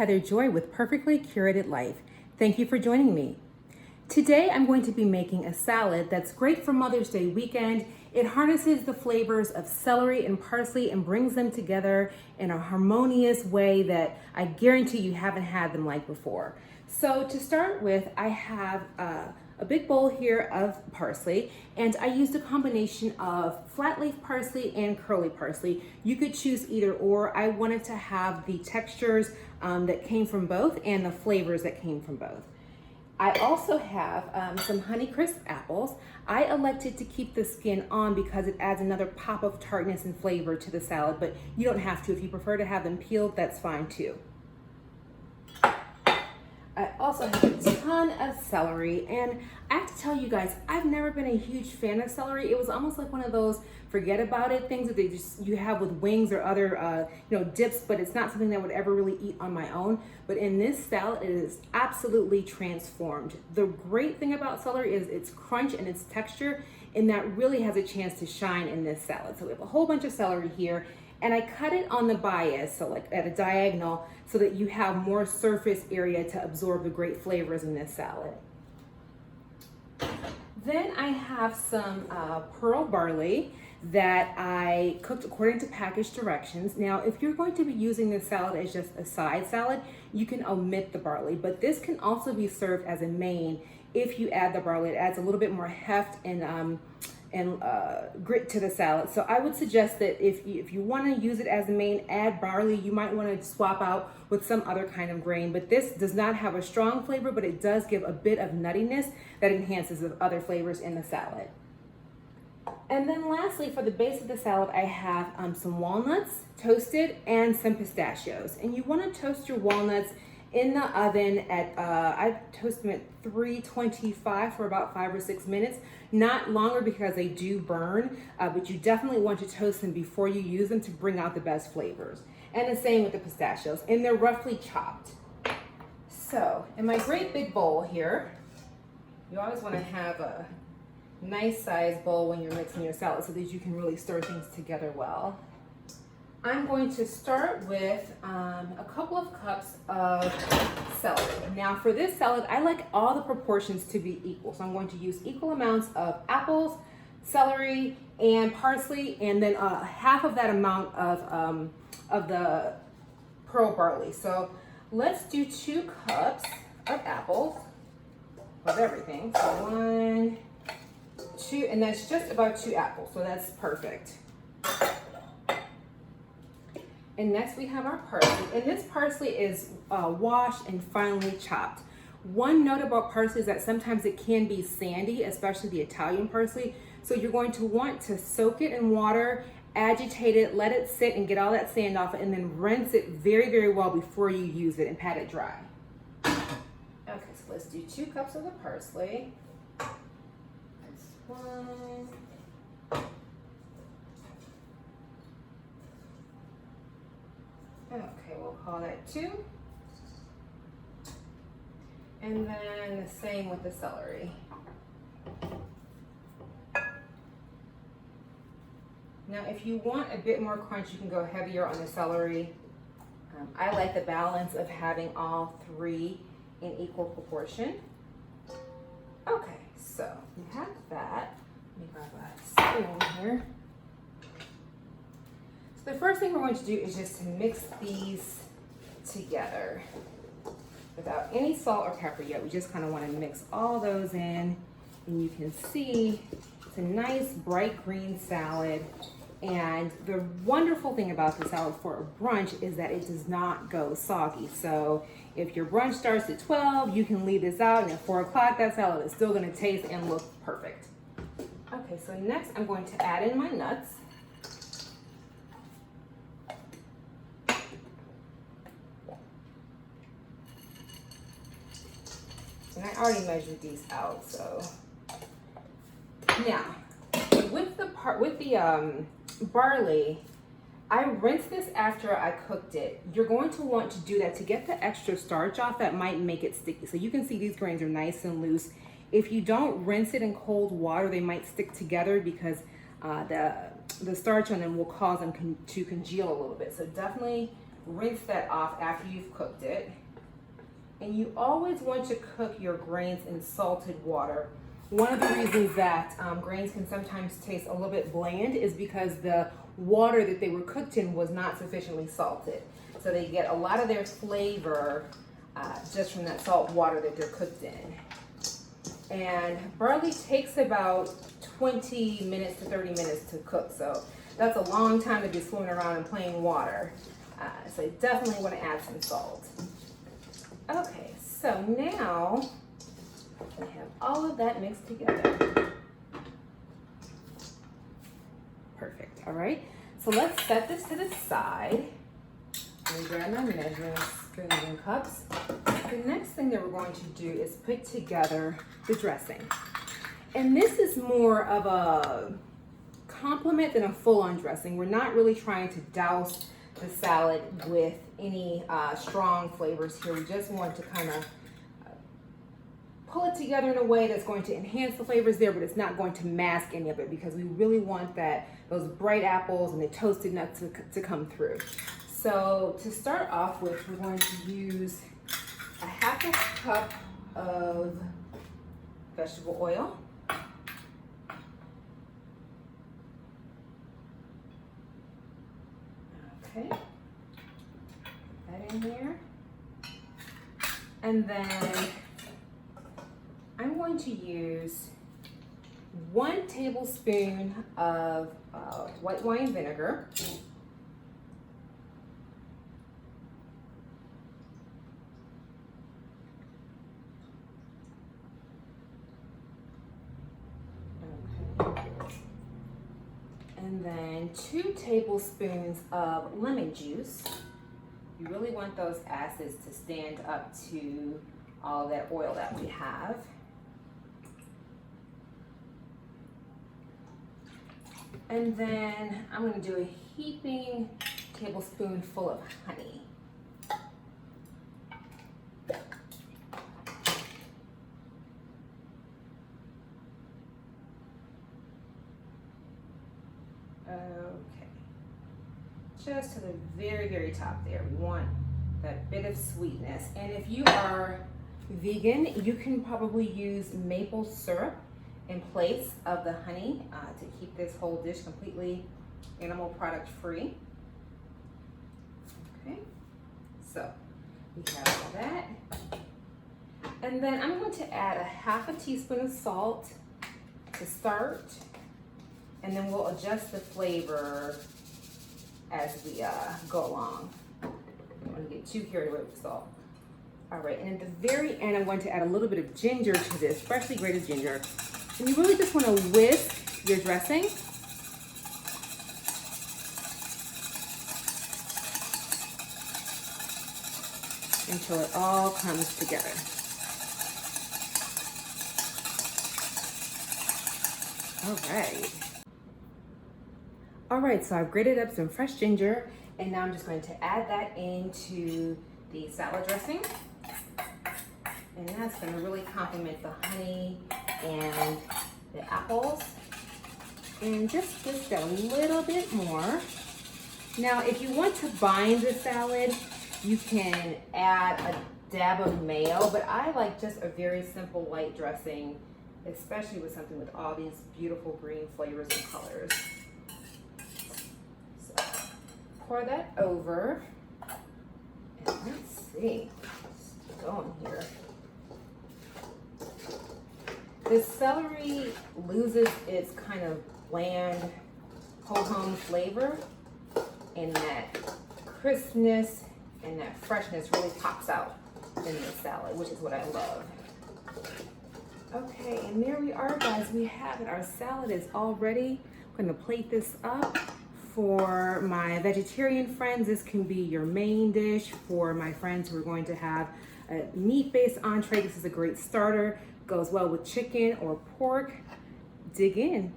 Heather Joy with Perfectly Curated Life. Thank you for joining me. Today I'm going to be making a salad that's great for Mother's Day weekend. It harnesses the flavors of celery and parsley and brings them together in a harmonious way that I guarantee you haven't had them like before. So to start with, I have a big bowl here of parsley, and I used a combination of flat leaf parsley and curly parsley. You could choose either or. I wanted to have the textures that came from both and the flavors that came from both. I also have some Honeycrisp apples. I elected to keep the skin on because it adds another pop of tartness and flavor to the salad, but you don't have to. If you prefer to have them peeled, that's fine too. I also have a ton of celery, and I have to tell you guys, I've never been a huge fan of celery. It was almost like one of those forget about it things that you have with wings or other dips, but it's not something that I would ever really eat on my own. But in this salad, it is absolutely transformed. The great thing about celery is its crunch and its texture, and that really has a chance to shine in this salad. So we have a whole bunch of celery here, and I cut it on the bias, so like at a diagonal, so that you have more surface area to absorb the great flavors in this salad. Then I have some pearl barley that I cooked according to package directions. Now, if you're going to be using this salad as just a side salad, you can omit the barley, but this can also be served as a main if you add the barley. It adds a little bit more heft and grit to the salad. So I would suggest that if you want to use it as a main, add barley. You might want to swap out with some other kind of grain, but this does not have a strong flavor, but it does give a bit of nuttiness that enhances the other flavors in the salad. And then lastly, for the base of the salad, I have some walnuts toasted and some pistachios. And you want to toast your walnuts in the oven at, I toast them at 325 for about 5 or 6 minutes. Not longer because they do burn, but you definitely want to toast them before you use them to bring out the best flavors. And the same with the pistachios, and they're roughly chopped. So in my great big bowl here, you always want to have a nice size bowl when you're mixing your salad so that you can really stir things together well. I'm going to start with a couple of cups of celery. Now for this salad, I like all the proportions to be equal. So I'm going to use equal amounts of apples, celery, and parsley, and then half of that amount of the pearl barley. So let's do 2 cups of apples, of everything. So 1, 2, and that's just about 2 apples, so that's perfect. And next we have our parsley, and this parsley is washed and finely chopped. One note about parsley is that sometimes it can be sandy, especially the Italian parsley. So you're going to want to soak it in water, agitate it, let it sit and get all that sand off it, and then rinse it very, very well before you use it and pat it dry. Okay, so let's do 2 cups of the parsley. That's 1. Okay, we'll call that 2. And then the same with the celery. Now, if you want a bit more crunch, you can go heavier on the celery. I like the balance of having all 3 in equal proportion. Okay, so we have that. Let me grab a spoon here. So the first thing we're going to do is just to mix these together without any salt or pepper yet. We just kind of want to mix all those in, and you can see it's a nice bright green salad. And the wonderful thing about the salad for a brunch is that it does not go soggy. So if your brunch starts at 12, you can leave this out, and at 4 o'clock, that salad is still going to taste and look perfect. Okay, so next I'm going to add in my nuts. And I already measured these out, so. Now, with the barley, I rinsed this after I cooked it. You're going to want to do that to get the extra starch off that might make it sticky. So you can see these grains are nice and loose. If you don't rinse it in cold water, they might stick together because the starch on them will cause them to congeal a little bit. So definitely rinse that off after you've cooked it. And you always want to cook your grains in salted water. One of the reasons that grains can sometimes taste a little bit bland is because the water that they were cooked in was not sufficiently salted. So they get a lot of their flavor just from that salt water that they're cooked in. And barley takes about 20 minutes to 30 minutes to cook. So that's a long time to be swimming around in plain water. So you definitely want to add some salt. Okay, so now we have all of that mixed together. Perfect, all right. So let's set this to the side. Let me grab my measuring spoons and cups. The next thing that we're going to do is put together the dressing. And this is more of a complement than a full-on dressing. We're not really trying to douse the salad with any strong flavors here. We just want to kind of pull it together in a way that's going to enhance the flavors there, but it's not going to mask any of it because we really want those bright apples and the toasted nuts to come through. So to start off with, we're going to use a half a cup of vegetable oil. Okay, put that in there. And then I'm going to use 1 tablespoon of white wine vinegar. And then 2 tablespoons of lemon juice. You really want those acids to stand up to all of that oil that we have. And then I'm going to do a heaping tablespoonful of honey. Okay, just to the very, very top there. We want that bit of sweetness. And if you are vegan, you can probably use maple syrup in place of the honey to keep this whole dish completely animal product free. Okay, so we have all that. And then I'm going to add a half a teaspoon of salt to start. And then we'll adjust the flavor as we go along. I don't want to get too carried away with the salt. All right, and at the very end, I'm going to add a little bit of ginger to this, freshly grated ginger. And you really just want to whisk your dressing. Until it all comes together. All right. All right, so I've grated up some fresh ginger, and now I'm just going to add that into the salad dressing. And that's going to really complement the honey and the apples. And just that a little bit more. Now, if you want to bind the salad, you can add a dab of mayo, but I like just a very simple white dressing, especially with something with all these beautiful green flavors and colors. So pour that over, and let's see, what's going here. The celery loses its kind of bland, ho-hum flavor, and that crispness and that freshness really pops out in the salad, which is what I love. Okay, and there we are, guys. We have it. Our salad is all ready. I'm going to plate this up. For my vegetarian friends, this can be your main dish. For my friends who are going to have a meat-based entree, this is a great starter. Goes well with chicken or pork. Dig in.